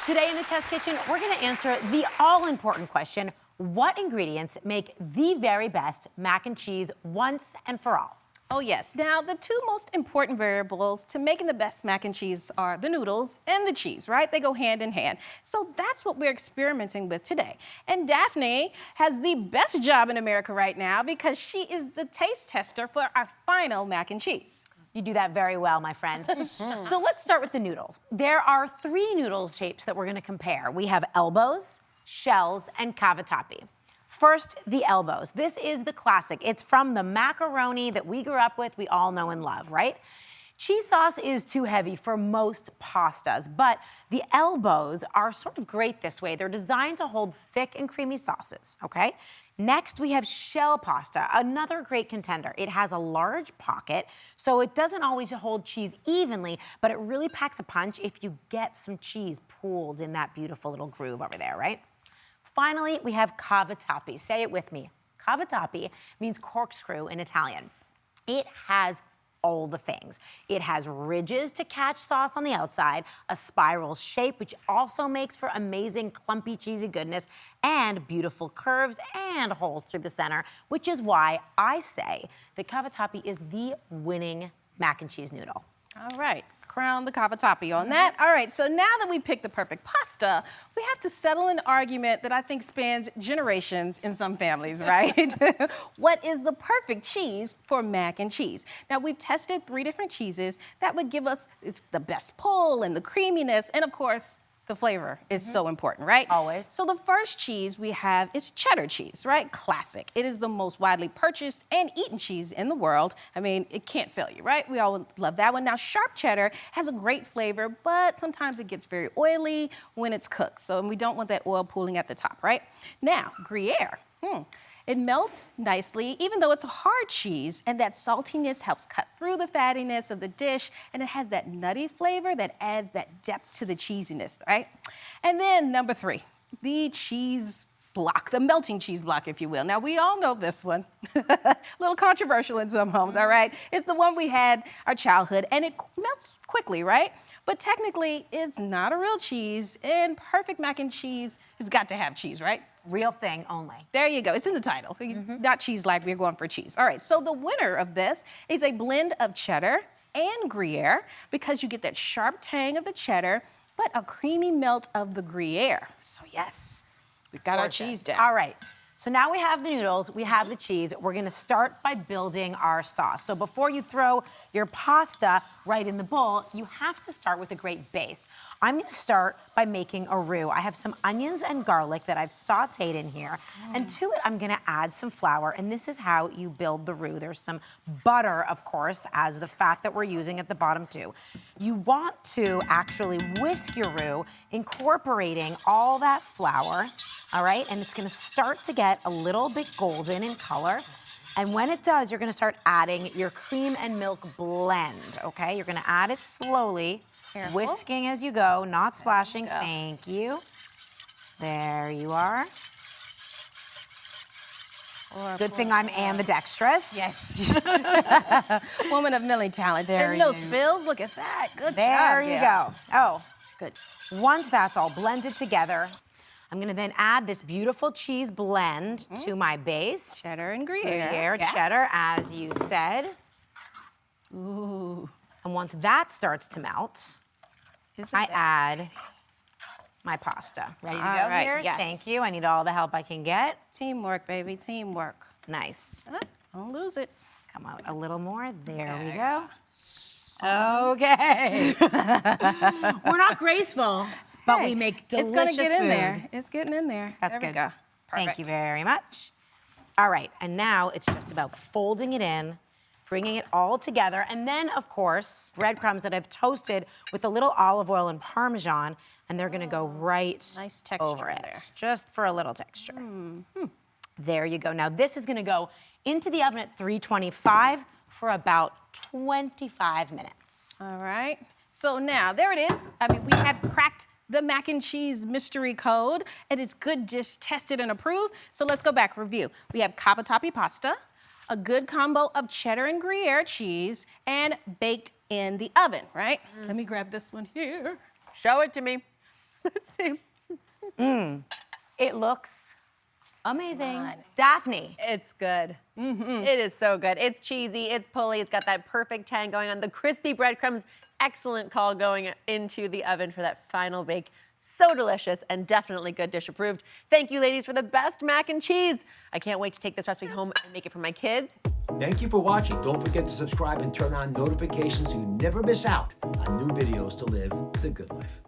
Today in the Test Kitchen, we're gonna answer the all-important question, what ingredients make the very best mac and cheese once and for all? Oh yes, now the two most important variables to making the best mac and cheese are the noodles and the cheese, right? They go hand in hand. So that's what we're experimenting with today. And Daphne has the best job in America right now because she is the taste tester for our final mac and cheese. You do that very well, my friend. So let's start with the noodles. There are 3 noodle shapes that we're gonna compare. We have elbows, shells, and cavatappi. First, the elbows. This is the classic. It's from the macaroni that we grew up with, we all know and love, right? Cheese sauce is too heavy for most pastas, but the elbows are sort of great this way. They're designed to hold thick and creamy sauces, okay? Next, we have shell pasta, another great contender. It has a large pocket, so it doesn't always hold cheese evenly, but it really packs a punch if you get some cheese pooled in that beautiful little groove over there, right? Finally, we have cavatappi. Say it with me. Cavatappi means corkscrew in Italian. It has all the things. It has ridges to catch sauce on the outside, a spiral shape, which also makes for amazing clumpy cheesy goodness, and beautiful curves and holes through the center, which is why I say that cavatappi is the winning mac and cheese noodle. All right, crown the cavatappi on that. All right, so now that we picked the perfect pasta, we have to settle an argument that I think spans generations in some families, right? What is the perfect cheese for mac and cheese? Now, we've tested 3 different cheeses that would give us the best pull and the creaminess, and of course, the flavor is so important, right? Always. So the first cheese we have is cheddar cheese, right? Classic. It is the most widely purchased and eaten cheese in the world. I mean, it can't fail you, right? We all love that one. Now, sharp cheddar has a great flavor, but sometimes it gets very oily when it's cooked. So we don't want that oil pooling at the top, right? Now, Gruyere. It melts nicely, even though it's a hard cheese, and that saltiness helps cut through the fattiness of the dish, and it has that nutty flavor that adds that depth to the cheesiness, right? And then number 3, the cheese block, the melting cheese block, if you will. Now, we all know this one. A little controversial in some homes, all right? It's the one we had our childhood, and it melts quickly, right? But technically, it's not a real cheese, and perfect mac and cheese has got to have cheese, right? Real thing only. There you go, it's in the title. Not cheese-like, we're going for cheese. All right, so the winner of this is a blend of cheddar and Gruyere because you get that sharp tang of the cheddar, but a creamy melt of the Gruyere. So yes, we've got our cheese down. All right, so now we have the noodles, we have the cheese. We're gonna start by building our sauce. So before you throw your pasta right in the bowl, you have to start with a great base. I'm gonna start by making a roux. I have some onions and garlic that I've sauteed in here. And to it, I'm gonna add some flour, and this is how you build the roux. There's some butter, of course, as the fat that we're using at the bottom too. You want to actually whisk your roux, incorporating all that flour, all right? And it's gonna start to get a little bit golden in color. And when it does, you're gonna start adding your cream and milk blend, okay? You're gonna add it slowly, Careful. whisking as you go, not splashing. Thank you. There you are. Good thing I'm ambidextrous. Yes. Woman of many talents. There And no you- spills, look at that. Good job. There you Gail. go. Oh, Good. once that's all blended together, I'm gonna then add this beautiful cheese blend to my base. Cheddar and Gruyere. Gruyere, Yes. cheddar, as you said. Ooh. And once that starts to melt, I add my pasta. Ready to go All right, here? yes. Thank you. I need all the help I can get. Teamwork, baby, teamwork. Nice. Don't lose it. Come out a little more. There we go. Okay. We're not graceful, but we make delicious It's gonna get in food. there. It's getting in there. That's There we good. go. Thank Perfect. you very much. All right, and now it's just about folding it in, bringing it all together, and then, of course, breadcrumbs that I've toasted with a little olive oil and Parmesan, and they're gonna go right Nice texture over in it, there. just for a little texture. There you go. Now, this is gonna go into the oven at 325 for about 25 minutes. All right. So now, there it is. I mean, we have cracked the mac and cheese mystery code. It is good dish tested and approved. So let's go back, review. We have cavatappi pasta, a good combo of cheddar and Gruyere cheese, and baked in the oven, right? Let me grab this one here. Show it to me. Let's see. It looks amazing. on. Daphne. It's good. It is so good. It's cheesy, it's pulley, it's got that perfect tang going on. The crispy breadcrumbs, excellent call going into the oven for that final bake. So delicious and definitely good dish approved. Thank you, ladies, for the best mac and cheese. I can't wait to take this recipe home and make it for my kids. Thank you for watching. Don't forget to subscribe and turn on notifications so you never miss out on new videos to live the good life.